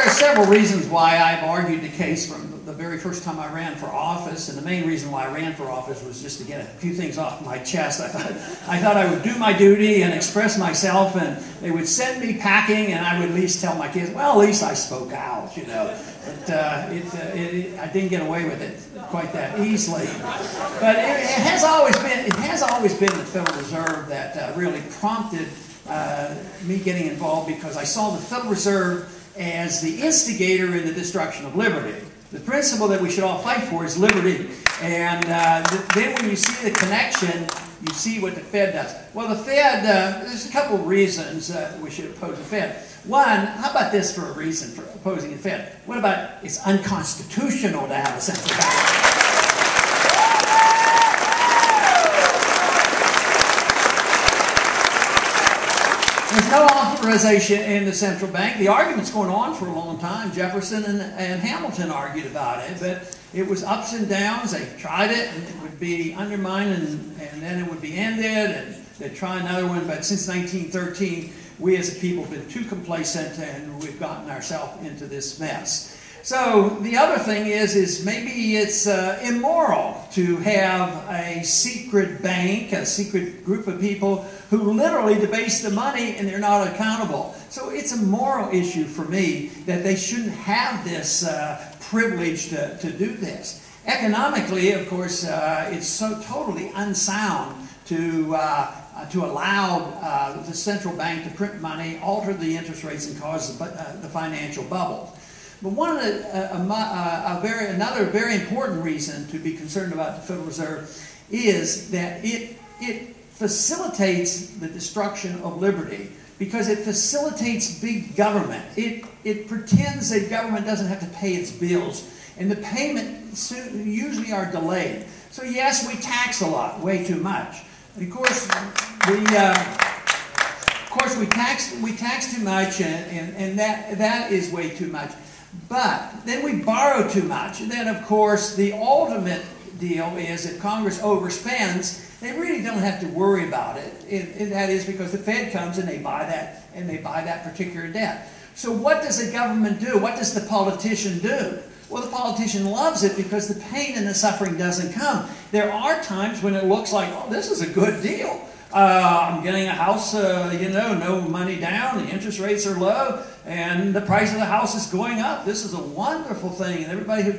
there are several reasons why I've argued the case from the very first time I ran for office, and the main reason why I ran for office was just to get a few things off my chest. I thought I would do my duty and express myself, and they would send me packing, and I would at least tell my kids, well, at least I spoke out, you know. But I didn't get away with it quite that easily. But it has always been the Federal Reserve that really prompted me getting involved, because I saw the Federal Reserve as the instigator in the destruction of liberty. The principle that we should all fight for is liberty. And then when you see the connection, you see what the Fed does. Well, the Fed, there's a couple of reasons we should oppose the Fed. One, how about this for a reason for opposing the Fed? What about it's unconstitutional to have a central bank? There's no authorization in the central bank. The argument's going on for a long time. Jefferson and Hamilton argued about it, but it was ups and downs. They tried it, and it would be undermined, and then it would be ended, and they'd try another one. But since 1913, we as a people have been too complacent, and we've gotten ourselves into this mess. So the other thing is maybe it's immoral to have a secret bank, a secret group of people who literally debase the money and they're not accountable. So it's a moral issue for me that they shouldn't have this privilege to do this. Economically, of course, it's so totally unsound to allow the central bank to print money, alter the interest rates, and cause the financial bubble. But one of the, another very important reason to be concerned about the Federal Reserve is that it facilitates the destruction of liberty, because it facilitates big government. It pretends that government doesn't have to pay its bills, and the payments usually are delayed. So yes, we tax a lot, way too much. And of course, we tax too much, and that is way too much. But then we borrow too much. And then, of course, the ultimate deal is if Congress overspends, they really don't have to worry about it. And that is because the Fed comes and they buy that particular debt. So what does the government do? What does the politician do? Well, the politician loves it because the pain and the suffering doesn't come. There are times when it looks like, oh, this is a good deal. I'm getting a house, no money down, the interest rates are low, and the price of the house is going up. This is a wonderful thing, and everybody who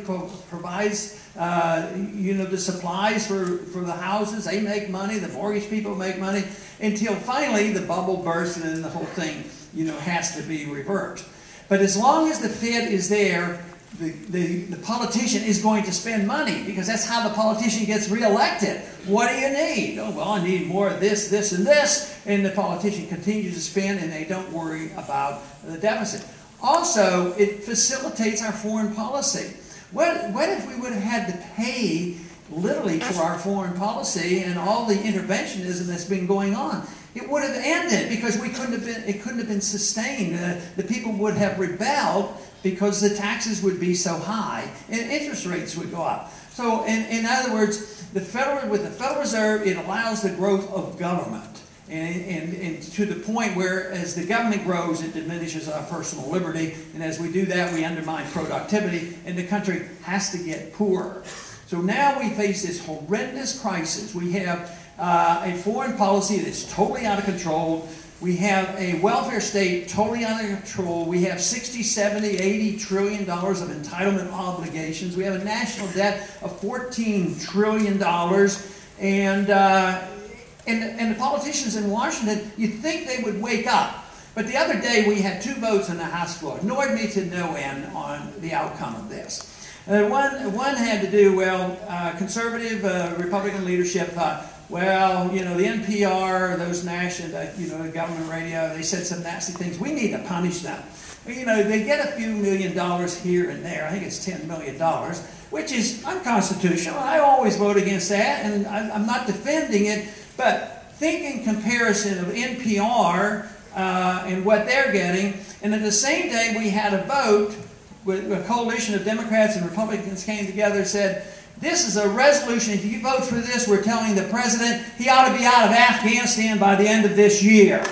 provides, the supplies for the houses, they make money, the mortgage people make money, until finally the bubble bursts and then the whole thing, has to be reversed. But as long as the Fed is there, the politician is going to spend money, because that's how the politician gets reelected. What do you need? Oh, well, I need more of this, this, and this. And the politician continues to spend, and they don't worry about the deficit. Also, it facilitates our foreign policy. What if we would have had to pay literally for our foreign policy and all the interventionism that's been going on? It would have ended, because it couldn't have been sustained. The people would have rebelled because the taxes would be so high and interest rates would go up. So, in other words, with the Federal Reserve, it allows the growth of government, and to the point where, as the government grows, it diminishes our personal liberty, and as we do that, we undermine productivity, and the country has to get poorer. So now we face this horrendous crisis. We have a foreign policy that's totally out of control. We have a welfare state totally out of control. We have $60, $70, $80 trillion of entitlement obligations. We have a national debt of $14 trillion. And the politicians in Washington, you'd think they would wake up. But the other day we had 2 votes on the House floor. Annoyed me to no end on the outcome of this. One had to do, conservative Republican leadership thought, well, the NPR, those national, the government radio, they said some nasty things. We need to punish them. They get a few $1 million here and there. I think it's $10 million, which is unconstitutional. I always vote against that, and I'm not defending it. But think in comparison of NPR and what they're getting. And at the same day, we had a vote, a coalition of Democrats and Republicans came together and said, this is a resolution. If you vote for this, we're telling the president he ought to be out of Afghanistan by the end of this year.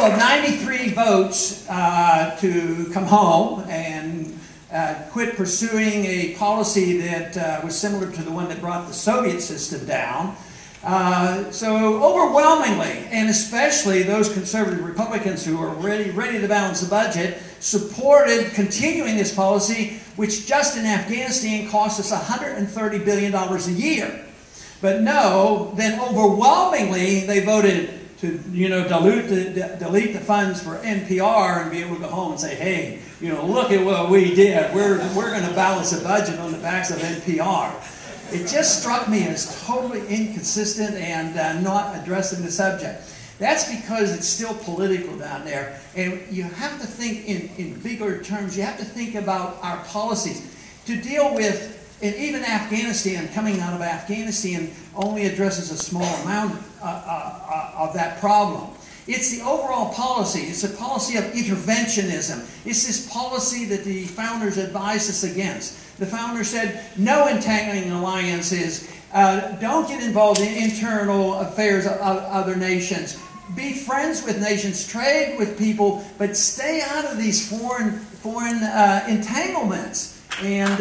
of 93 votes to come home and quit pursuing a policy that was similar to the one that brought the Soviet system down. So overwhelmingly, and especially those conservative Republicans who are ready to balance the budget, supported continuing this policy, which just in Afghanistan cost us $130 billion a year. But no, then overwhelmingly they voted to delete the funds for NPR and be able to go home and say, hey, look at what we did. We're going to balance the budget on the backs of NPR. It just struck me as totally inconsistent and not addressing the subject. That's because it's still political down there. And you have to think in bigger terms. You have to think about our policies. To deal with, and even Afghanistan, coming out of Afghanistan, only addresses a small amount of that problem. It's the overall policy. It's a policy of interventionism. It's this policy that the founders advised us against. The founders said, no entangling alliances, don't get involved in internal affairs of other nations. Be friends with nations, trade with people, but stay out of these foreign entanglements. And